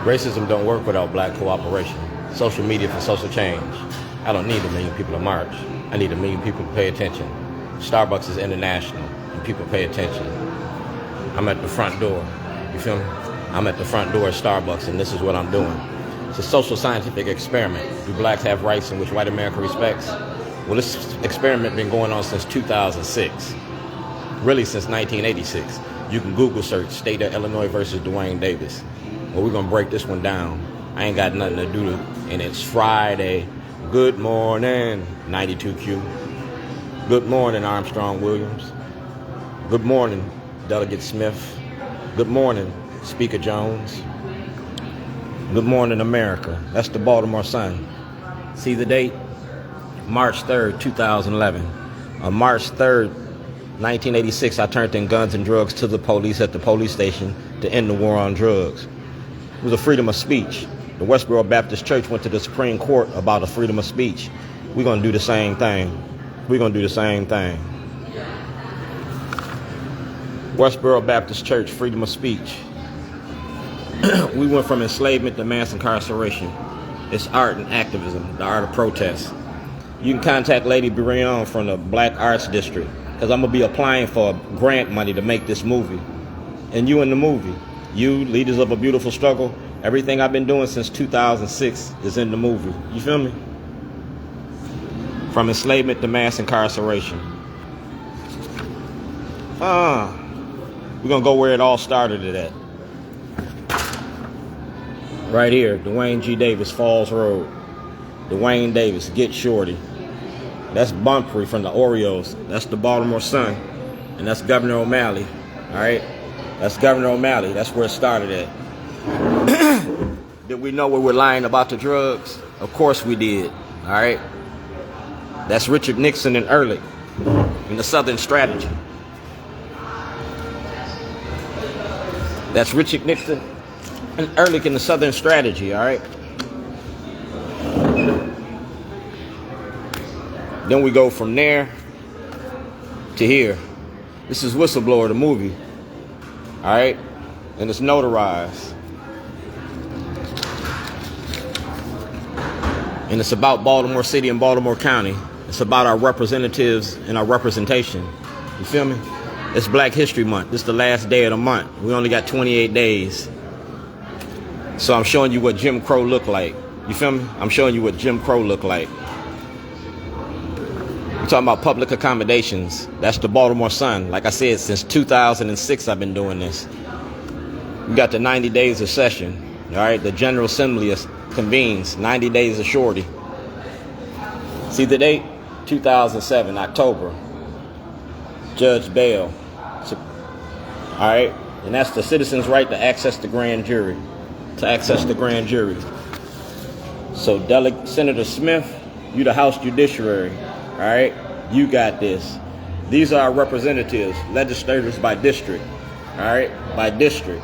Racism don't work without black cooperation. Social media for social change. I don't need 1 million people to march. I need 1 million people to pay attention. Starbucks is international, and people pay attention. I'm at the front door. You feel me? I'm at the front door of Starbucks, and this is what I'm doing. It's a social scientific experiment. Do blacks have rights in which white America respects? Well, this experiment been going on since 2006. Really since 1986. You can Google search State of Illinois versus Dwayne Davis. Well, we're gonna break this one down. I ain't got nothing to do, and it's Friday. Good morning, 92Q. Good morning, Armstrong Williams. Good morning, Delegate Smith. Good morning, Speaker Jones. Good morning, America. That's the Baltimore Sun. See the date? March 3rd, 2011. On March 3rd, 1986, I turned in guns and drugs to the police at the police station to end the war on drugs. It was a freedom of speech. The Westboro Baptist Church went to the Supreme Court about a freedom of speech. We're going to do the same thing. We're going to do the same thing. Westboro Baptist Church, freedom of speech. We went from enslavement to mass incarceration. It's art and activism, the art of protest. You can contact Lady Brion from the Black Arts District, because I'm going to be applying for grant money to make this movie. And you in the movie. You, leaders of a beautiful struggle, everything I've been doing since 2006 is in the movie. You feel me? From enslavement to mass incarceration. We're going to go where it all started at. Right here, Dwayne G. Davis, Falls Road. Dwayne Davis, get Shorty. That's Bumphrey from the Oreos. That's the Baltimore Sun. And that's Governor O'Malley. All right? That's Governor O'Malley. That's where it started at. Did we know we were lying about the drugs? Of course we did. All right? That's Richard Nixon and Ehrlich in the Southern Strategy. That's Richard Nixon and Ehrlich in the Southern Strategy, all right? Then we go from there to here. This is Whistleblower, the movie, all right? And it's notarized. And it's about Baltimore City and Baltimore County. It's about our representatives and our representation. You feel me? It's Black History Month. This is the last day of the month. We only got 28 days. So I'm showing you what Jim Crow looked like. You feel me? I'm showing you what Jim Crow looked like. We're talking about public accommodations. That's the Baltimore Sun. Like I said, since 2006 I've been doing this. We got the 90 days of session. All right? The General Assembly convenes. 90 days of Shorty. See the date? 2007, October. Judge Bail. All right? And that's the citizen's right to access the grand jury. To access the grand jury. So Senator Smith, you the House Judiciary. All right? You got this. These are our representatives, legislators by district. All right? By district.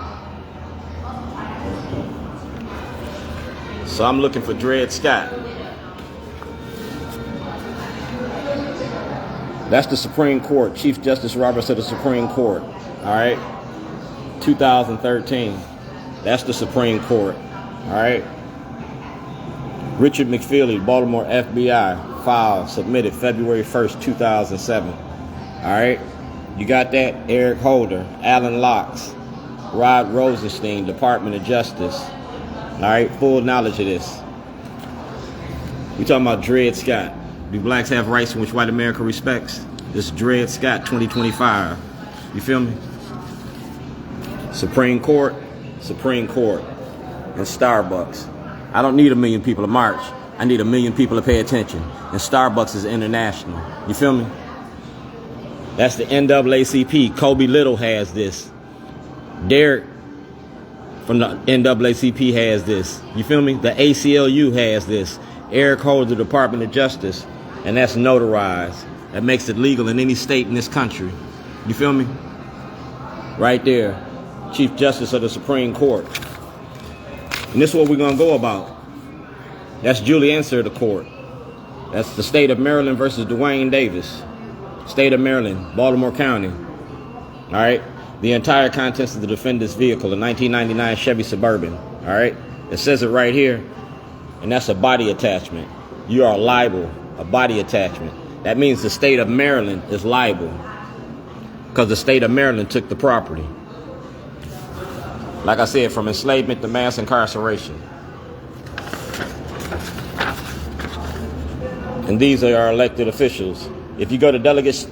So I'm looking for Dred Scott. That's the Supreme Court. Chief Justice Roberts of the Supreme Court. All right? 2013. That's the Supreme Court. All right? Richard McFeely, Baltimore FBI. File submitted February 1st, 2007. All right? You got that? Eric Holder, Alan Locks, Rod Rosenstein, Department of Justice. All right? Full knowledge of this. We talking about Dred Scott. Do blacks have rights in which white America respects? This is Dred Scott 2025. You feel me? Supreme Court, and Starbucks. I don't need 1 million people to march. I need 1 million people to pay attention. And Starbucks is international. You feel me? That's the NAACP. Kobe Little has this. Derek from the NAACP has this. You feel me? The ACLU has this. Eric Holder, the Department of Justice. And that's notarized. That makes it legal in any state in this country. You feel me? Right there. Chief Justice of the Supreme Court. And this is what we're going to go about. That's Julie Ensor of the court. That's the state of Maryland versus Dwayne Davis. State of Maryland, Baltimore County. All right? The entire contents of the defendant's vehicle, a 1999 Chevy Suburban. All right? It says it right here, and that's a body attachment. You are liable, a body attachment. That means the state of Maryland is liable because the state of Maryland took the property. Like I said, from enslavement to mass incarceration. And these are our elected officials. If you go to Delegate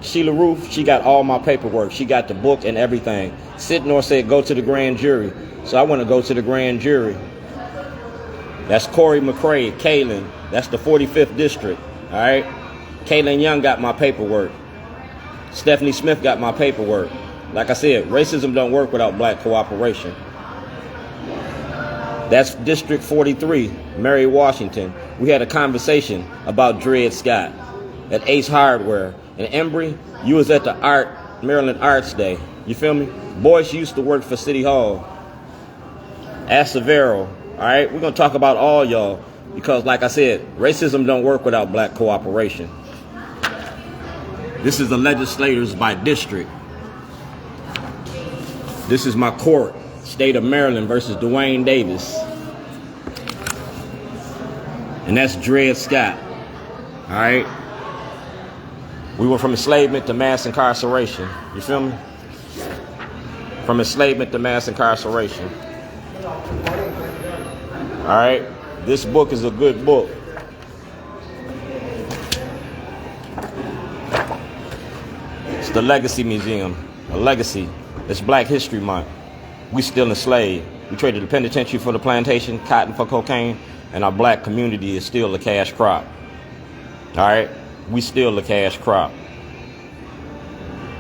Sheila Roof, she got all my paperwork. She got the book and everything. Sitnor said, go to the grand jury. So I want to go to the grand jury. That's Corey McCrae, Kalen. That's the 45th district. All right. Kaylin Young got my paperwork. Stephanie Smith got my paperwork. Like I said, racism don't work without black cooperation. That's District 43, Mary Washington. We had a conversation about Dred Scott at Ace Hardware. And Embry, you was at the Maryland Arts Day. You feel me? Boyce used to work for City Hall. Acevero. All right, we're going to talk about all y'all because, like I said, racism don't work without black cooperation. This is the legislators by district. This is my court, State of Maryland versus Dwayne Davis. And that's Dred Scott. All right. We went from enslavement to mass incarceration. You feel me? From enslavement to mass incarceration. All right. This book is a good book. It's the Legacy Museum. A legacy. It's Black History Month. We still enslaved. We traded the penitentiary for the plantation, cotton for cocaine, and our black community is still the cash crop. All right? We still the cash crop.